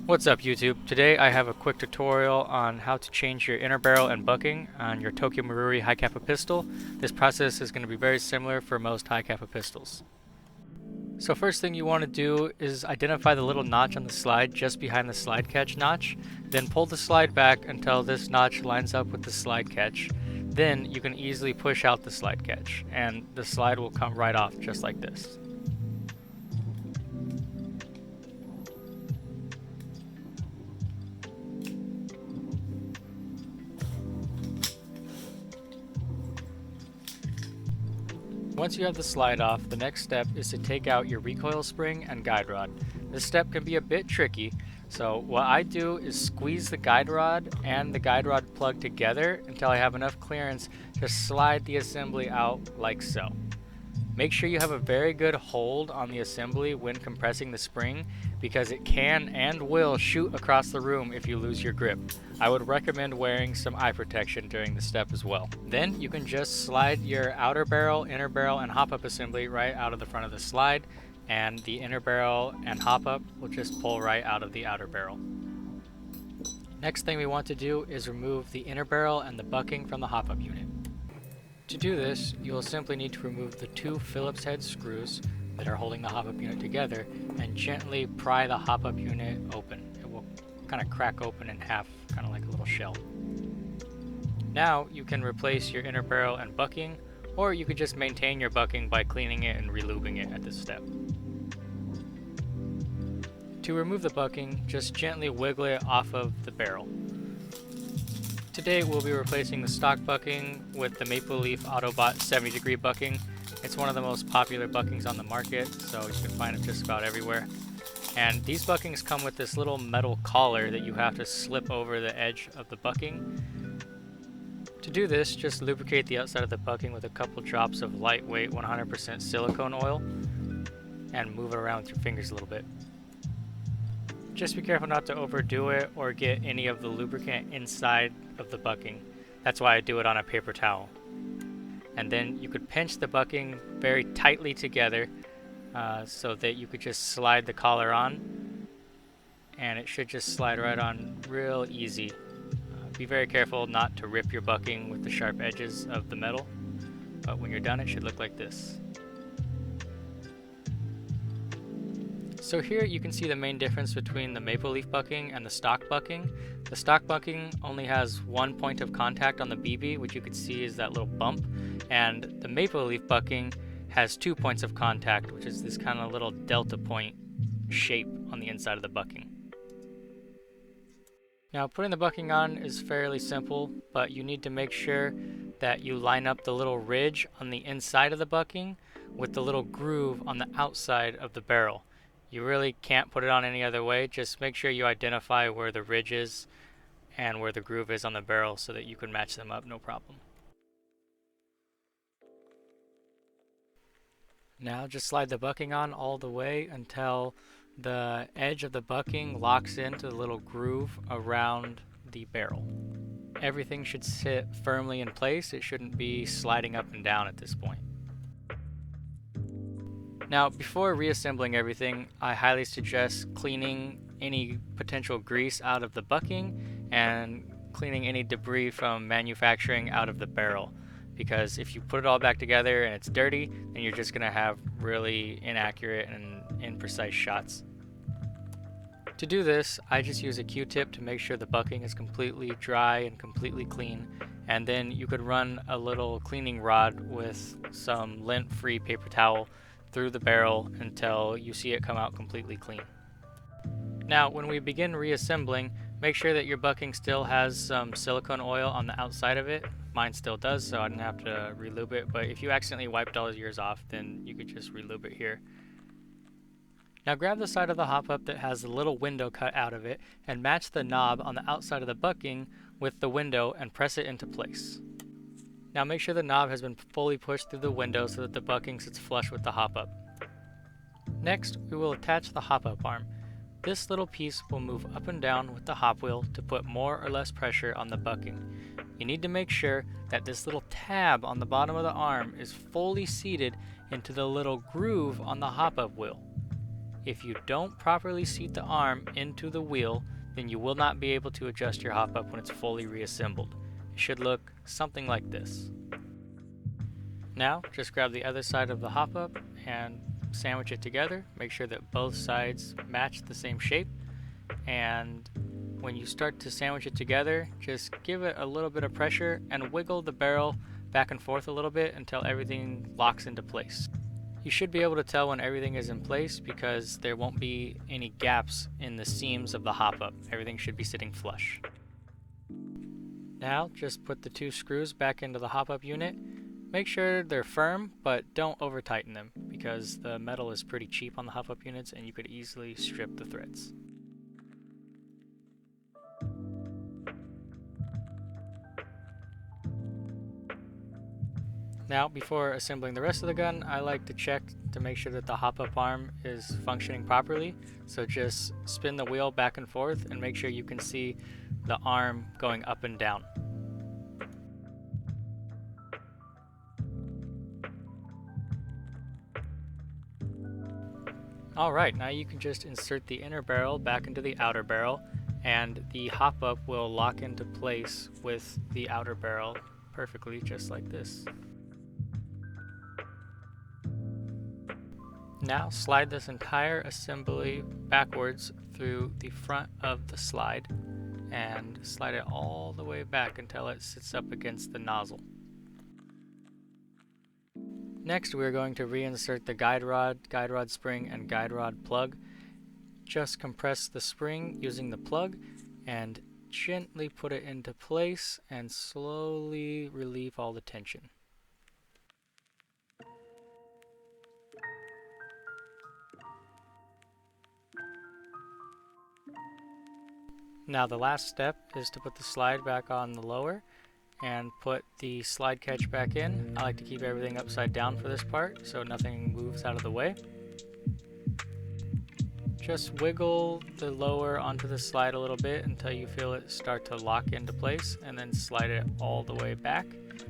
What's up YouTube? Today I have a quick tutorial on how to change your inner barrel and bucking on your Tokyo Marui Hi Cappa pistol. This process is going to be very similar for most Hi Cappa pistols. So first thing you want to do is identify the little notch on the slide just behind the slide catch notch. Then pull the slide back until this notch lines up with the slide catch. Then you can easily push out the slide catch and the slide will come right off just like this. Once you have the slide off, the next step is to take out your recoil spring and guide rod. This step can be a bit tricky, so what I do is squeeze the guide rod and the guide rod plug together until I have enough clearance to slide the assembly out like so. Make sure you have a very good hold on the assembly when compressing the spring because it can and will shoot across the room if you lose your grip. I would recommend wearing some eye protection during the step as well. Then you can just slide your outer barrel, inner barrel, and hop-up assembly right out of the front of the slide, and the inner barrel and hop-up will just pull right out of the outer barrel. Next thing we want to do is remove the inner barrel and the bucking from the hop-up unit. To do this, you will simply need to remove the two Phillips head screws that are holding the hop-up unit together and gently pry the hop-up unit open. It will kind of crack open in half, kind of like a little shell. Now you can replace your inner barrel and bucking, or you could just maintain your bucking by cleaning it and relubing it at this step. To remove the bucking, just gently wiggle it off of the barrel. Today we'll be replacing the stock bucking with the Maple Leaf Autobot 70-degree bucking. It's one of the most popular buckings on the market, so you can find it just about everywhere. And these buckings come with this little metal collar that you have to slip over the edge of the bucking. To do this, just lubricate the outside of the bucking with a couple drops of lightweight 100% silicone oil and move it around with your fingers a little bit. Just be careful not to overdo it or get any of the lubricant inside of the bucking. That's why I do it on a paper towel. And then you could pinch the bucking very tightly together so that you could just slide the collar on, and it should just slide right on real easy. Be very careful not to rip your bucking with the sharp edges of the metal, but when you're done it should look like this. So here you can see the main difference between the Maple Leaf bucking and the stock bucking. The stock bucking only has one point of contact on the BB, which you can see is that little bump, and the Maple Leaf bucking has 2 points of contact, which is this kind of little delta point shape on the inside of the bucking. Now putting the bucking on is fairly simple, but you need to make sure that you line up the little ridge on the inside of the bucking with the little groove on the outside of the barrel. You really can't put it on any other way. Just make sure you identify where the ridge is and where the groove is on the barrel so that you can match them up no problem. Now just slide the bucking on all the way until the edge of the bucking locks into the little groove around the barrel. Everything should sit firmly in place. It shouldn't be sliding up and down at this point. Now, before reassembling everything, I highly suggest cleaning any potential grease out of the bucking and cleaning any debris from manufacturing out of the barrel. Because if you put it all back together and it's dirty, then you're just going to have really inaccurate and imprecise shots. To do this, I just use a Q-tip to make sure the bucking is completely dry and completely clean. And then you could run a little cleaning rod with some lint-free paper towel through the barrel until you see it come out completely clean. Now when we begin reassembling, make sure that your bucking still has some silicone oil on the outside of it. Mine still does, so I didn't have to relube it, but if you accidentally wiped all yours off, then you could just relube it here. Now grab the side of the hop-up that has a little window cut out of it and match the knob on the outside of the bucking with the window and press it into place. Now make sure the knob has been fully pushed through the window so that the bucking sits flush with the hop-up. Next, we will attach the hop-up arm. This little piece will move up and down with the hop wheel to put more or less pressure on the bucking. You need to make sure that this little tab on the bottom of the arm is fully seated into the little groove on the hop-up wheel. If you don't properly seat the arm into the wheel, then you will not be able to adjust your hop-up when it's fully reassembled. It should look something like this. Now, just grab the other side of the hop-up and sandwich it together. Make sure that both sides match the same shape, and when you start to sandwich it together, just give it a little bit of pressure and wiggle the barrel back and forth a little bit until everything locks into place. You should be able to tell when everything is in place because there won't be any gaps in the seams of the hop-up. Everything should be sitting flush. Now, just put the 2 screws back into the hop-up unit. Make sure they're firm, but don't over tighten them because the metal is pretty cheap on the hop-up units and you could easily strip the threads. Now, before assembling the rest of the gun, I like to check to make sure that the hop-up arm is functioning properly. So just spin the wheel back and forth and make sure you can see the arm going up and down. Alright, now you can just insert the inner barrel back into the outer barrel, and the hop-up will lock into place with the outer barrel perfectly, just like this. Now slide this entire assembly backwards through the front of the slide and slide it all the way back until it sits up against the nozzle. Next, we're going to reinsert the guide rod spring, and guide rod plug. Just compress the spring using the plug and gently put it into place and slowly relieve all the tension. Now the last step is to put the slide back on the lower and put the slide catch back in. I like to keep everything upside down for this part so nothing moves out of the way. Just wiggle the lower onto the slide a little bit until you feel it start to lock into place, and then slide it all the way back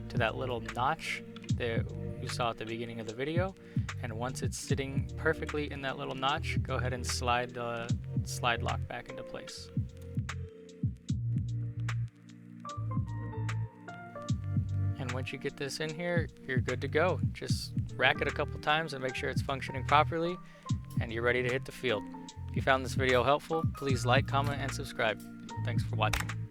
to that little notch that you saw at the beginning of the video. And once it's sitting perfectly in that little notch, go ahead and slide the slide lock back into place. And once you get this in here, you're good to go. Just rack it a couple times and make sure it's functioning properly, and you're ready to hit the field. If you found this video helpful, please like, comment, and subscribe. Thanks for watching.